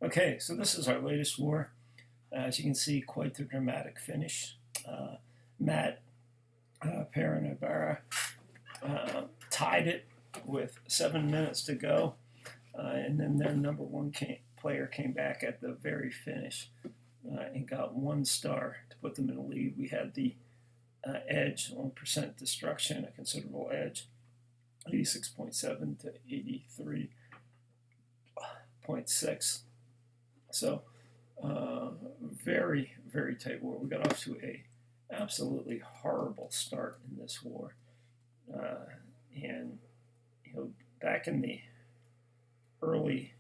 Okay, so this is our latest war. As you can see, quite the dramatic finish. Matt Paranabara tied it with 7 minutes to go, and then their number one player came back at the very finish and got 1 star to put them in the lead. We had the edge on percent destruction, a considerable edge, 86.7 to 83.6. So very, very tight war. We got off to a absolutely horrible start in this war, and back in the early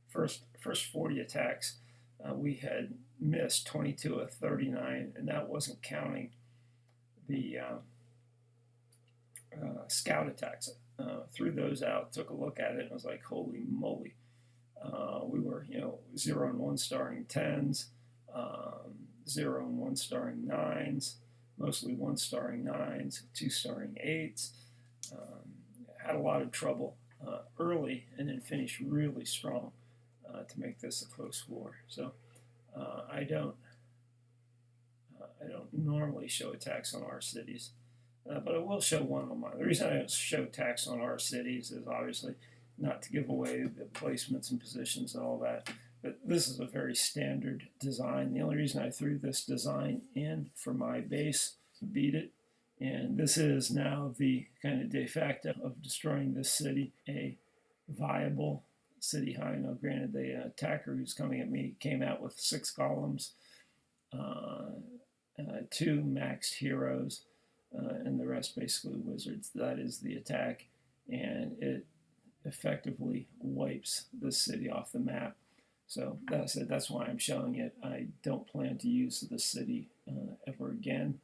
first 40 attacks, we had missed 22 of 39, and that wasn't counting the scout attacks. Threw those out, took a look at it, and was like, holy moly. We were, 0 and 1 starring 10s, 0 and 1 starring 9s, mostly 1 starring 9s, 2 starring 8s. Had a lot of trouble early and then finished really strong to make this a close war. So I don't normally show attacks on our cities, but I will show one on mine. The reason I don't show attacks on our cities is obviously not to give away the placements and positions and all that. But this is a very standard design. The only reason I threw this design in for my base to beat it, and this is now the kind of de facto of destroying this city, a viable city high. Now, granted, the attacker who's coming at me came out with 6 columns, 2 maxed heroes, and the rest basically wizards. That is the attack, and it effectively wipes this city off the map. So that's it. That's why I'm showing it. I don't plan to use this city ever again.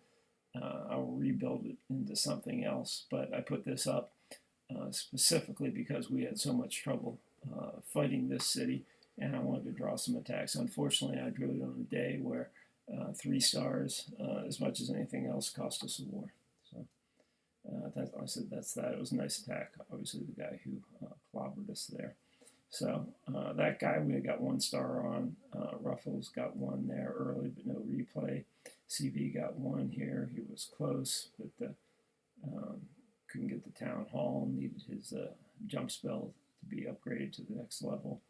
I'll rebuild it into something else. But I put this up specifically because we had so much trouble fighting this city, and I wanted to draw some attacks. Unfortunately, I drew it on a day where 3 stars, as much as anything else, cost us a war. So I said that's that. It was a nice attack. Obviously, the guy who clobbered us there. So that guy we got 1 star on. Ruffles got 1 there early, but no replay. CV got 1 here. He was close, but couldn't get the town hall. Needed his jump spell to be upgraded to the next level.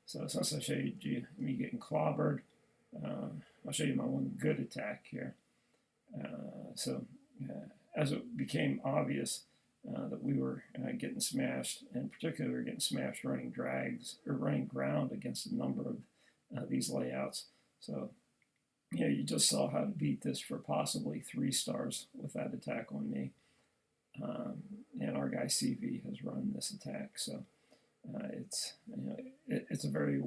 So since I showed you me getting clobbered, I'll show you my one good attack here. As it became obvious that we were getting smashed, and particularly we were getting smashed running drags or running ground against a number of these layouts. So, you just saw how to beat this for possibly 3 stars with that attack on me. And our guy CV has run this attack, so it's a very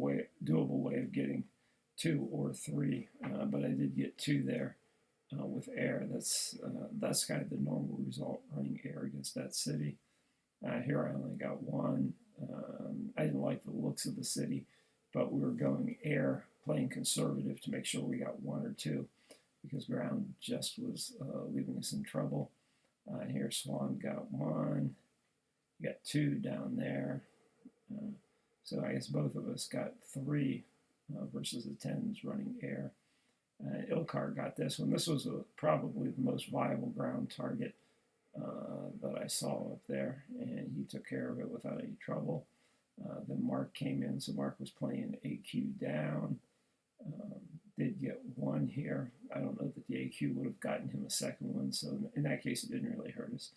doable way of getting 2 or 3, but I did get 2 there. With air, that's kind of the normal result, running air against that city. Here I only got 1. I didn't like the looks of the city, but we were going air, playing conservative to make sure we got 1 or 2, because ground just was leaving us in trouble. Here Swan got 1, got 2 down there. So I guess both of us got 3 versus the 10s running air. Ilkar got this one. This was probably the most viable ground target that I saw up there, and he took care of it without any trouble. Then Mark came in, so Mark was playing AQ down. Did get 1 here. I don't know that the AQ would have gotten him a second one, so in that case it didn't really hurt us.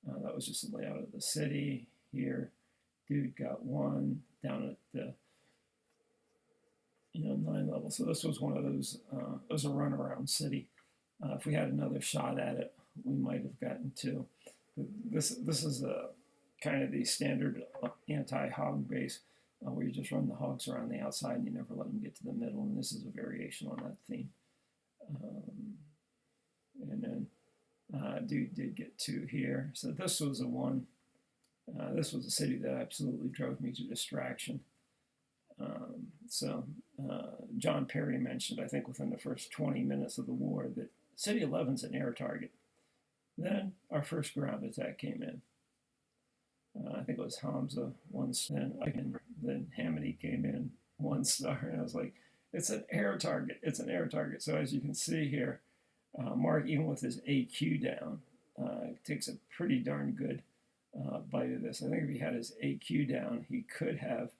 That was just the layout of the city. Here, dude got 1 down at the 9 level. So this was one of those, it was a runaround city. If we had another shot at it, we might have gotten 2. But this is a kind of the standard anti-hog base where you just run the hogs around the outside and you never let them get to the middle. And this is a variation on that theme. And then dude did get 2 here. So this was a one. This was a city that absolutely drove me to distraction. John Perry mentioned, I think within the first 20 minutes of the war, that City 11's an air target. Then our first ground attack came in. I think it was Hamza once, then Hamidi came in 1 star. And I was like, it's an air target. It's an air target. So as you can see here, Mark, even with his AQ down, takes a pretty darn good bite of this. I think if he had his AQ down, he could have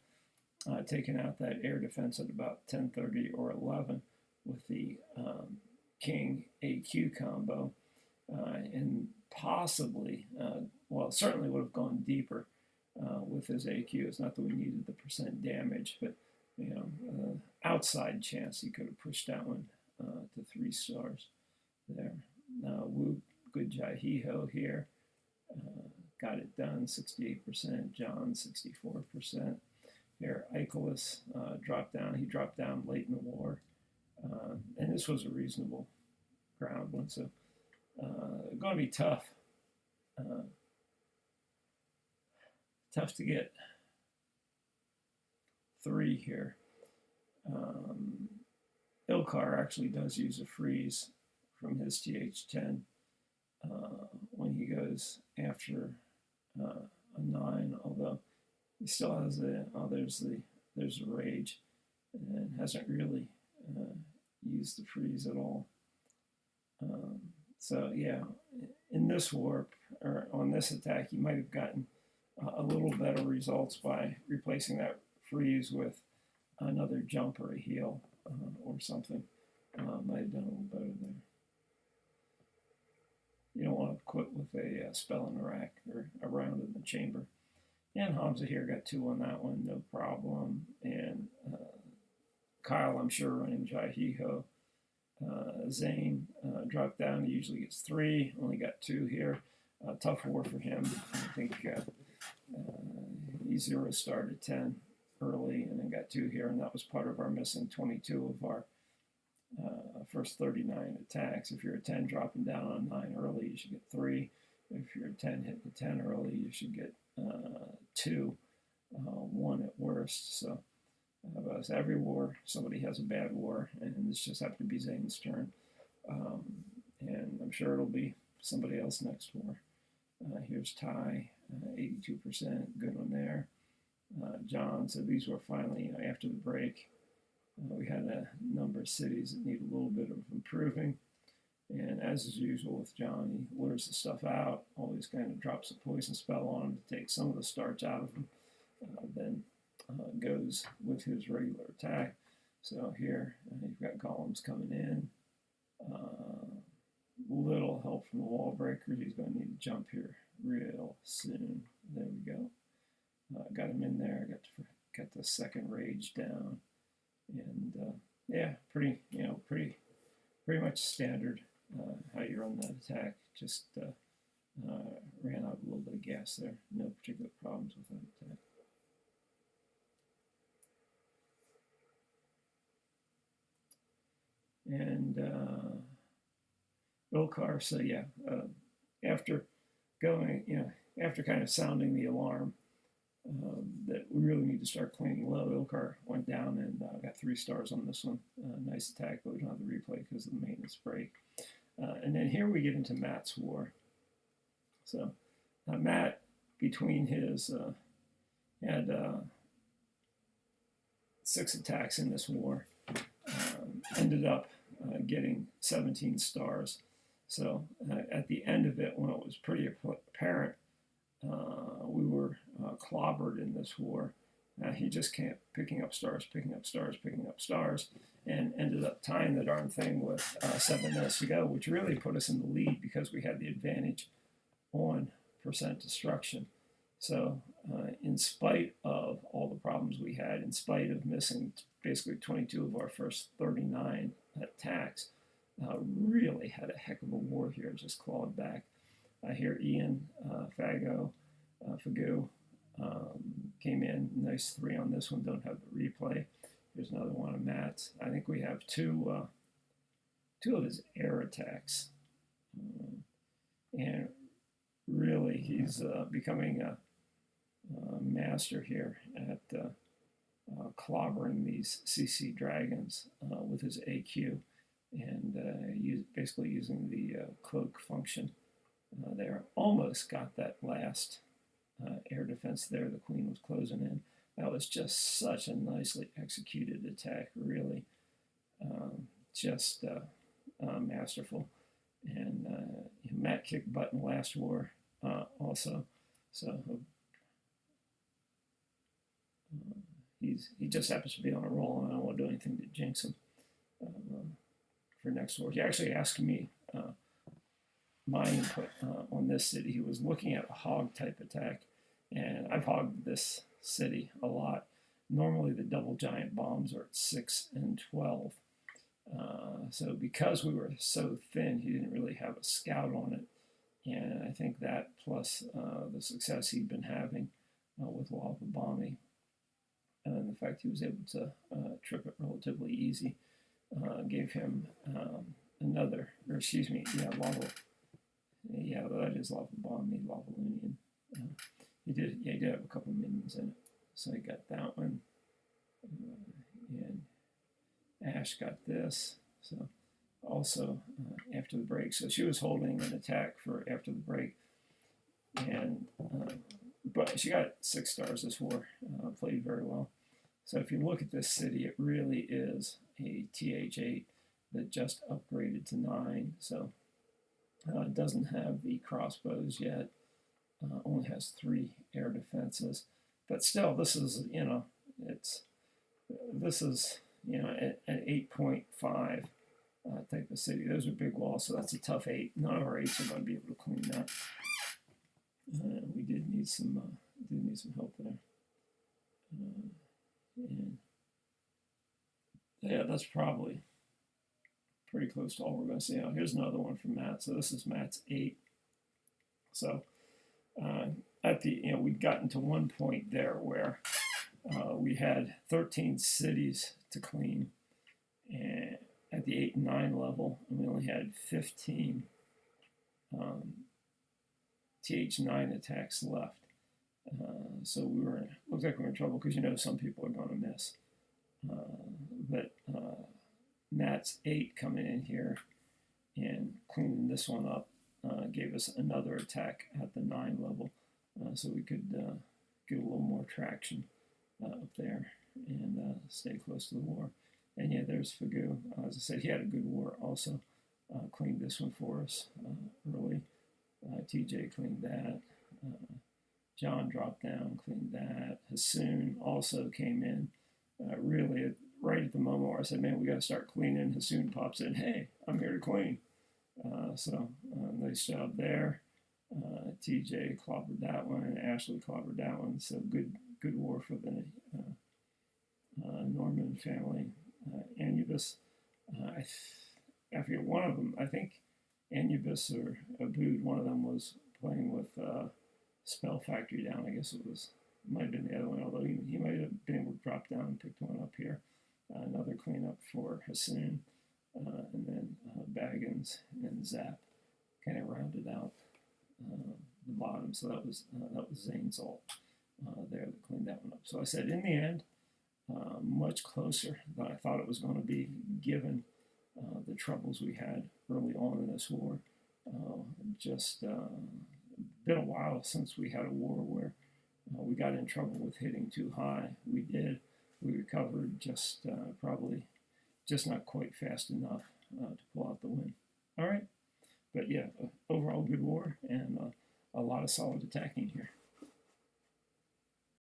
taken out that air defense at about 10:30 or 11 with the King AQ combo, and possibly, well, certainly would have gone deeper with his AQ. It's not that we needed the percent damage, but outside chance he could have pushed that one to 3 stars there. Wu Good Jai-Hee-Ho here. Got it done, 68%. John, 64%. Here, Icarus dropped down. He dropped down late in the war. And this was a reasonable ground one. So going to be tough. Tough to get 3 here. Ilkar actually does use a freeze from his TH10 when he goes after a 9, although he still has there's the rage, and hasn't really used the freeze at all. So yeah, in this warp, or on this attack, he might have gotten a little better results by replacing that freeze with another jump or a heal or something. Might have done a little better there. You don't want to quit with a spell in the rack or a round in the chamber. And Hamza here got 2 on that one, no problem. And Kyle, I'm sure, running Jai-Hee-Ho. Zane dropped down. He usually gets 3, only got 2 here. Tough war for him. I think he 0 started 10 early and then got 2 here, and that was part of our missing 22 of our first 39 attacks. If you're a 10 dropping down on 9 early, you should get 3. If you're a 10 hitting the 10 early, you should get 2, 1 at worst. So every war, somebody has a bad war, and this just happened to be Zane's turn. And I'm sure it'll be somebody else next war. Here's Ty, 82%, good one there. John, so these were finally, after the break, we had a number of cities that need a little bit of improving. And as is usual with John, he lures the stuff out, always kind of drops a poison spell on him to take some of the starch out of him, then goes with his regular attack. So here, you've got golems coming in. Little help from the wall breakers. He's going to need to jump here real soon. There we go. Got him in there. Got the second rage down, and yeah, pretty much standard how you run that attack. Just ran out a little bit of gas there. No particular problems with that attack. And Ilkar, so yeah, after going, after kind of sounding the alarm that we really need to start cleaning low, Ilkar went down and got 3 stars on this one. Nice attack, but we don't have the replay because of the maintenance break. And then here we get into Matt's war. So Matt, between his, had 6 attacks in this war, ended up getting 17 stars. So at the end of it, when it was pretty apparent we were clobbered in this war, he just kept picking up stars, and ended up tying the darn thing with 7 minutes to go, which really put us in the lead because we had the advantage on percent destruction. So in spite of all the problems we had, in spite of missing basically 22 of our first 39 attacks, really had a heck of a war here, just clawed back. Here Ian, Fago, came in, nice 3 on this one, don't have the replay. Here's another one of Matt's. I think we have 2 of his air attacks. And really, he's becoming a master here at clobbering these CC dragons with his AQ, and basically using the cloak function there. Almost got that last air defense there. The queen was closing in. That was just such a nicely executed attack, really, just masterful. And Matt kicked butt in the last war also, so he just happens to be on a roll, and I don't want to do anything to jinx him for next war. He actually asked me my input on this city. He was looking at a hog type attack, and I've hogged this city a lot. Normally the double giant bombs are at 6 and 12. So because we were so thin, he didn't really have a scout on it. And I think that plus the success he'd been having with lava bombing and the fact he was able to trip it relatively easy gave him another, or excuse me, lava. Yeah, that is lava bomb, lava Loonian. He did have a couple minions in it. So he got that one. And Ash got this. So also after the break. So she was holding an attack for after the break. And but she got 6 stars this war. Played very well. So if you look at this city, it really is a TH8 that just upgraded to 9. So it doesn't have the crossbows yet. Only has 3 air defenses. But still, this is, an 8.5 type of city. Those are big walls, so that's a tough 8. None of our 8s are going to be able to clean that. We did need some help there. And yeah, that's probably pretty close to all we're going to see. Now, here's another one from Matt. So this is Matt's 8. So at the we'd gotten to one point there where we had 13 cities to clean, and at the 8 and 9 level, and we only had 15 TH9 attacks left. So looked like we were in trouble because some people are going to miss. But Matt's 8 coming in here and cleaning this one up gave us another attack at the 9 level, so we could get a little more traction up there and stay close to the war. And yeah, there's Fagu. As I said, he had a good war also. Cleaned this one for us early. TJ cleaned that. John dropped down, cleaned that. Hassoon also came in really right at the moment where I said, man, we got to start cleaning. Hassoon pops in, hey, I'm here to clean. So nice job there. TJ clobbered that one, and Ashley clobbered that one. So good war for the Norman family. Anubis, I forget one of them. I think Anubis or Abood, one of them was playing with Spell Factory down. I guess might have been the other one, although he might have been able to drop down and pick one up here. Another cleanup for Hassoon, and then Baggins and Zap kind of rounded out the bottom. So that was Zane's ult there that cleaned that one up. So I said, in the end, much closer than I thought it was going to be, given the troubles we had early on in this war. Just been a while since we had a war where we got in trouble with hitting too high. We did. We recovered, just probably just not quite fast enough to pull out the win. All right. But yeah, overall good war and a lot of solid attacking here.